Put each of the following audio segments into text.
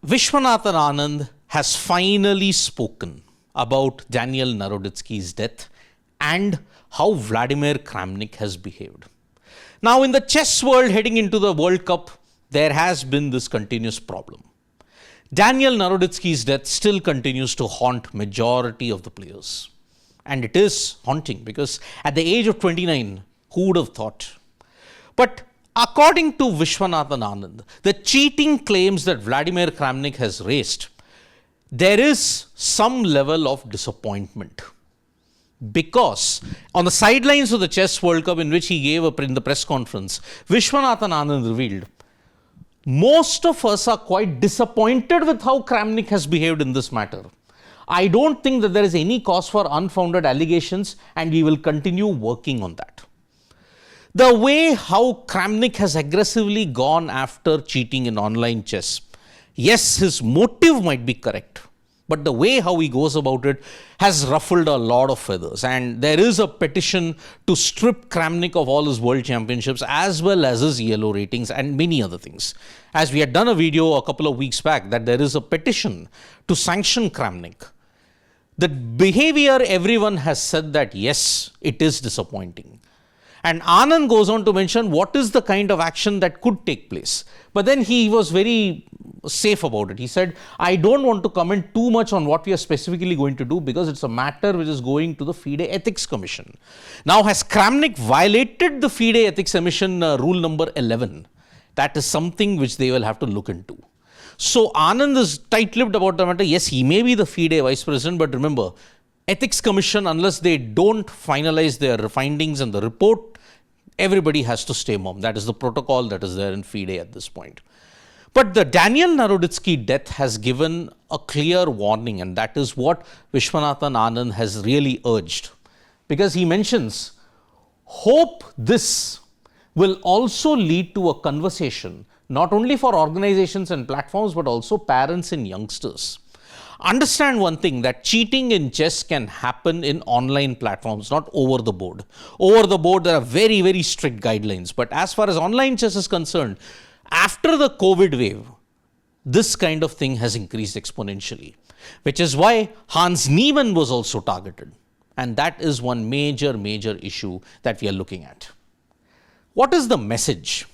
Viswanathan Anand has finally spoken about Daniel Naroditsky's death and how Vladimir Kramnik has behaved. Now, in the chess world heading into the World Cup, there has been this continuous problem. Daniel Naroditsky's death still continues to haunt majority of the players. And it is haunting because at the age of 29, who would have thought? But according to Viswanathan Anand, the cheating claims that Vladimir Kramnik has raised, there is some level of disappointment. Because on the sidelines of the Chess World Cup, in which he gave in the press conference, Viswanathan Anand revealed, most of us are quite disappointed with how Kramnik has behaved in this matter. I don't think that there is any cause for unfounded allegations, and we will continue working on that. The way how Kramnik has aggressively gone after cheating in online chess, yes, his motive might be correct, but the way how he goes about it has ruffled a lot of feathers. And there is a petition to strip Kramnik of all his world championships as well as his ELO ratings and many other things. As we had done a video a couple of weeks back that there is a petition to sanction Kramnik. The behavior, everyone has said that yes, it is disappointing. And Anand goes on to mention what is the kind of action that could take place. But then he was very safe about it. He said, I don't want to comment too much on what we are specifically going to do because it's a matter which is going to the FIDE Ethics Commission. Now, has Kramnik violated the FIDE Ethics Commission rule number 11? That is something which they will have to look into. So Anand is tight-lipped about the matter. Yes, he may be the FIDE vice president, but remember, Ethics Commission, unless they don't finalize their findings and the report, everybody has to stay mum. That is the protocol that is there in FIDE at this point. But the Daniel Naroditsky death has given a clear warning, and that is what Viswanathan Anand has really urged. Because he mentions, hope this will also lead to a conversation, not only for organizations and platforms, but also parents and youngsters. Understand one thing, that cheating in chess can happen in online platforms, not over the board. Over the board, there are very, very strict guidelines. But as far as online chess is concerned, after the COVID wave, this kind of thing has increased exponentially, which is why Hans Niemann was also targeted. And that is one major, major issue that we are looking at. What is the message?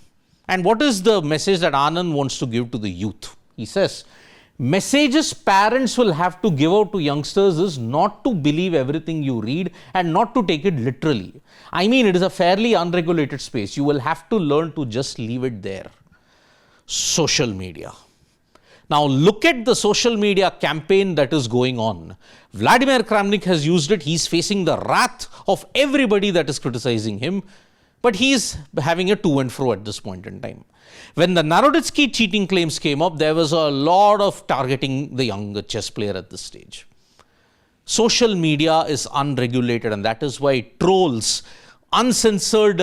And what is the message that Anand wants to give to the youth? He says, messages parents will have to give out to youngsters is not to believe everything you read and not to take it literally. I mean, it is a fairly unregulated space. You will have to learn to just leave it there. Social media. Now look at the social media campaign that is going on. Vladimir Kramnik has used it. He's facing the wrath of everybody that is criticizing him. But he's having a to and fro at this point in time. When the Naroditsky cheating claims came up, there was a lot of targeting the young chess player at this stage. Social media is unregulated, and that is why trolls, uncensored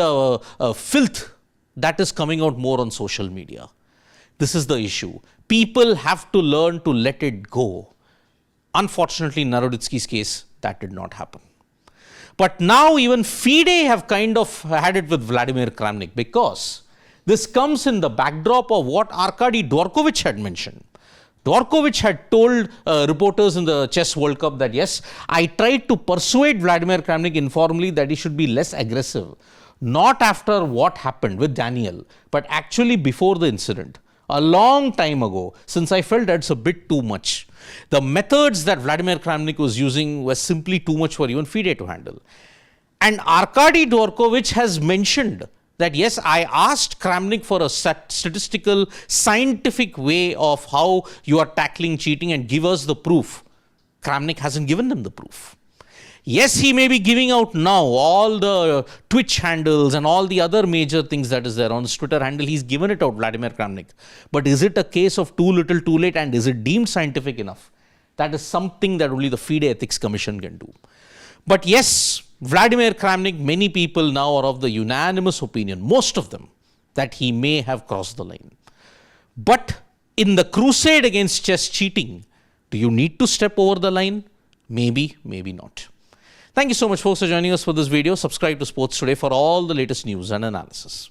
filth, that is coming out more on social media. This is the issue. People have to learn to let it go. Unfortunately, in Naroditsky's case, that did not happen. But now even FIDE have kind of had it with Vladimir Kramnik, because this comes in the backdrop of what Arkady Dvorkovich had mentioned. Dvorkovich had told reporters in the Chess World Cup that, yes, I tried to persuade Vladimir Kramnik informally that he should be less aggressive. Not after what happened with Daniel, but actually before the incident. A long time ago, since I felt that's a bit too much. The methods that Vladimir Kramnik was using were simply too much for even FIDE to handle. And Arkady Dvorkovich has mentioned that, yes, I asked Kramnik for a statistical, scientific way of how you are tackling cheating and give us the proof. Kramnik hasn't given them the proof. Yes, he may be giving out now all the Twitch handles and all the other major things that is there on his Twitter handle. He's given it out, Vladimir Kramnik. But is it a case of too little, too late, and is it deemed scientific enough? That is something that only the FIDE Ethics Commission can do. But yes, Vladimir Kramnik, many people now are of the unanimous opinion, most of them, that he may have crossed the line. But in the crusade against chess cheating, do you need to step over the line? Maybe, maybe not. Thank you so much, folks, for joining us for this video. Subscribe to Sports Today for all the latest news and analysis.